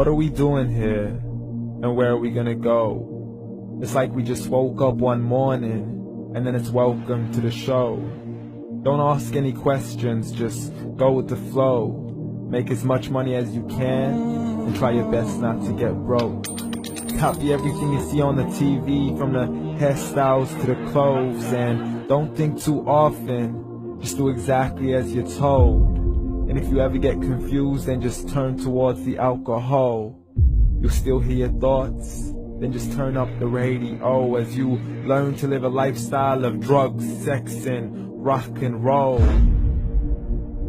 What are we doing here? And where are we gonna go? It's like we just woke up one morning, and then it's welcome to the show. Don't ask any questions, just go with the flow. Make as much money as you can, and try your best not to get broke. Copy everything you see on the TV, from the hairstyles to the clothes, and don't think too often, just do exactly as you're told. And if you ever get confused, then just turn towards the alcohol. You'll still hear your thoughts, then just turn up the radio as you learn to live a lifestyle of drugs, sex, and rock and roll.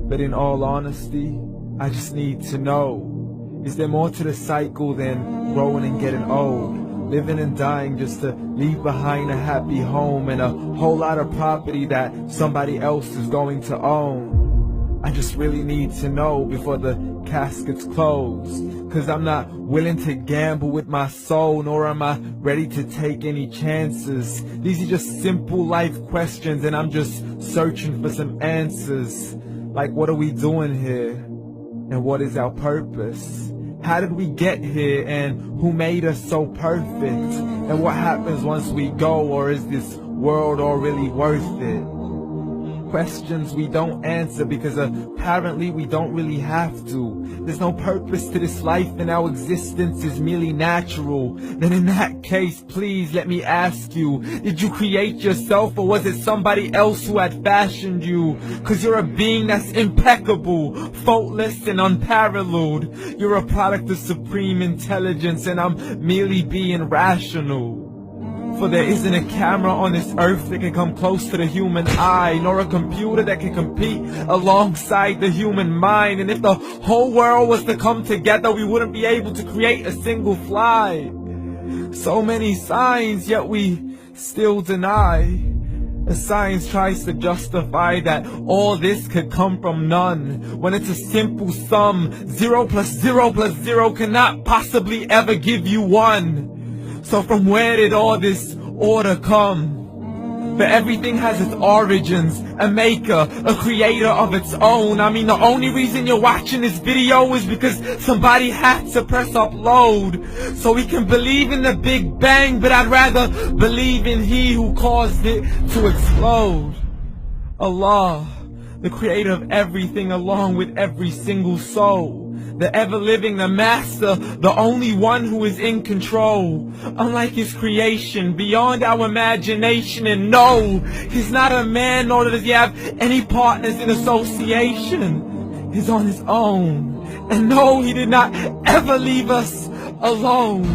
But in all honesty, I just need to know, is there more to the cycle than growing and getting old? Living and dying just to leave behind a happy home and a whole lot of property that somebody else is going to own. I just really need to know before the casket's closed, 'cause I'm not willing to gamble with my soul, nor am I ready to take any chances. These are just simple life questions, and I'm just searching for some answers. Like, what are we doing here? And what is our purpose? How did we get here, and who made us so perfect? And what happens once we go, or is this world all really worth it? Questions we don't answer because apparently we don't really have to. There's no purpose to this life and our existence is merely natural. Then in that case, please let me ask you, did you create yourself, or was it somebody else who had fashioned you? 'Cause you're a being that's impeccable, faultless and unparalleled. You're a product of supreme intelligence, and I'm merely being rational. For there isn't a camera on this earth that can come close to the human eye, nor a computer that can compete alongside the human mind. And if the whole world was to come together, we wouldn't be able to create a single fly. So many signs, yet we still deny. As science tries to justify that all this could come from none, when it's a simple sum. 0 plus 0 plus 0 cannot possibly ever give you 1. So from where did all this order come? But everything has its origins, a maker, a creator of its own. I mean, the only reason you're watching this video is because somebody had to press upload. So we can believe in the Big Bang, but I'd rather believe in He who caused it to explode. Allah, the creator of everything, along with every single soul. The ever-living, the master, the only one who is in control. Unlike his creation, beyond our imagination. And no, he's not a man, nor does he have any partners in association. He's on his own. And no, he did not ever leave us alone.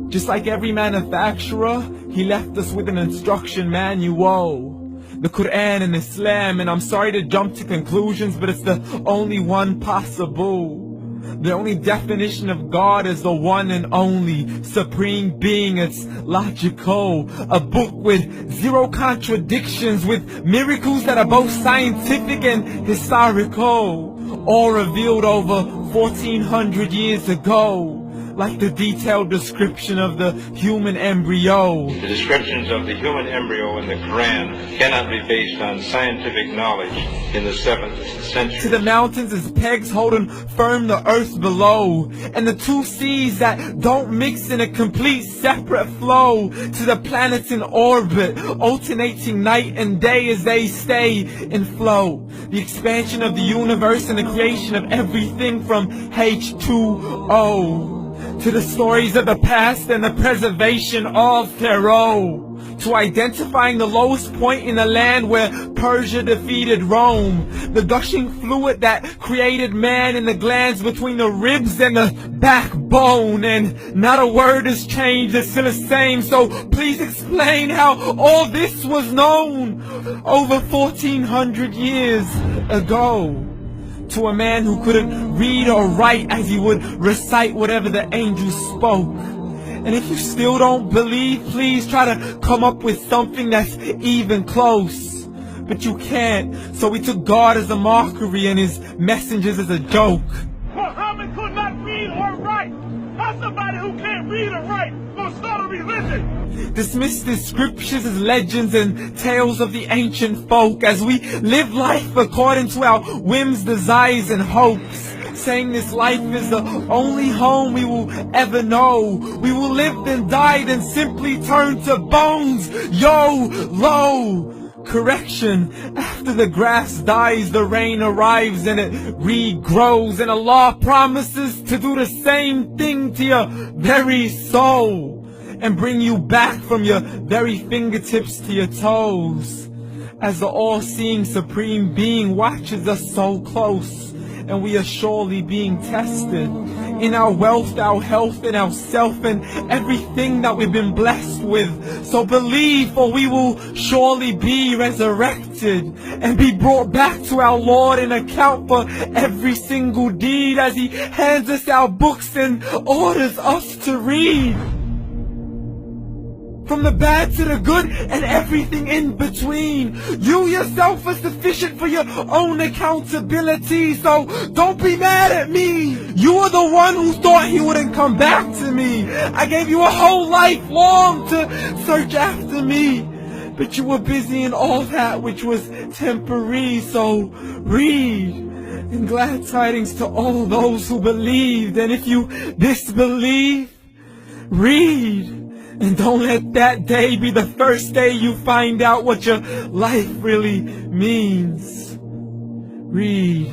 Just like every manufacturer, he left us with an instruction manual. The Quran and Islam, and I'm sorry to jump to conclusions, but it's the only one possible. The only definition of God is the one and only supreme being. It's logical, a book with 0 contradictions, with miracles that are both scientific and historical, all revealed over 1400 years ago. Like the detailed description of the human embryo. The descriptions of the human embryo in the Quran cannot be based on scientific knowledge in the 7th century. To the mountains as pegs holding firm the earth below, and the 2 seas that don't mix in a complete separate flow. To the planets in orbit, alternating night and day as they stay in flow. The expansion of the universe and the creation of everything from H2O. To the stories of the past and the preservation of Pharaoh. To identifying the lowest point in the land where Persia defeated Rome. The gushing fluid that created man in the glands between the ribs and the backbone. And not a word has changed, it's still the same. So please explain how all this was known over 1400 years ago. To a man who couldn't read or write, as he would recite whatever the angels spoke. And if you still don't believe, please try to come up with something that's even close. But you can't, so we took God as a mockery and his messengers as a joke. Muhammad could not read or write. How somebody who can't read or write gonna start a religion? Dismiss the scriptures as legends and tales of the ancient folk, as we live life according to our whims, desires, and hopes. saying this life is the only home we will ever know. We will live and die and simply turn to bones. YOLO! Correction, after the grass dies, the rain arrives and it regrows, and Allah promises to do the same thing to your very soul and bring you back from your very fingertips to your toes, as the all-seeing supreme being watches us so close, and we are surely being tested in our wealth, our health, and our self, and everything that we've been blessed with. So believe, for we will surely be resurrected and be brought back to our Lord and account for every single deed, as He hands us our books and orders us to read. From the bad to the good and everything in between. You yourself are sufficient for your own accountability, so don't be mad at me. You are the one who thought He wouldn't come back to me. I gave you a whole life long to search after me, but you were busy in all that which was temporary. So read, and glad tidings to all those who believed. And if you disbelieve, read. And don't let that day be the first day you find out what your life really means. Read.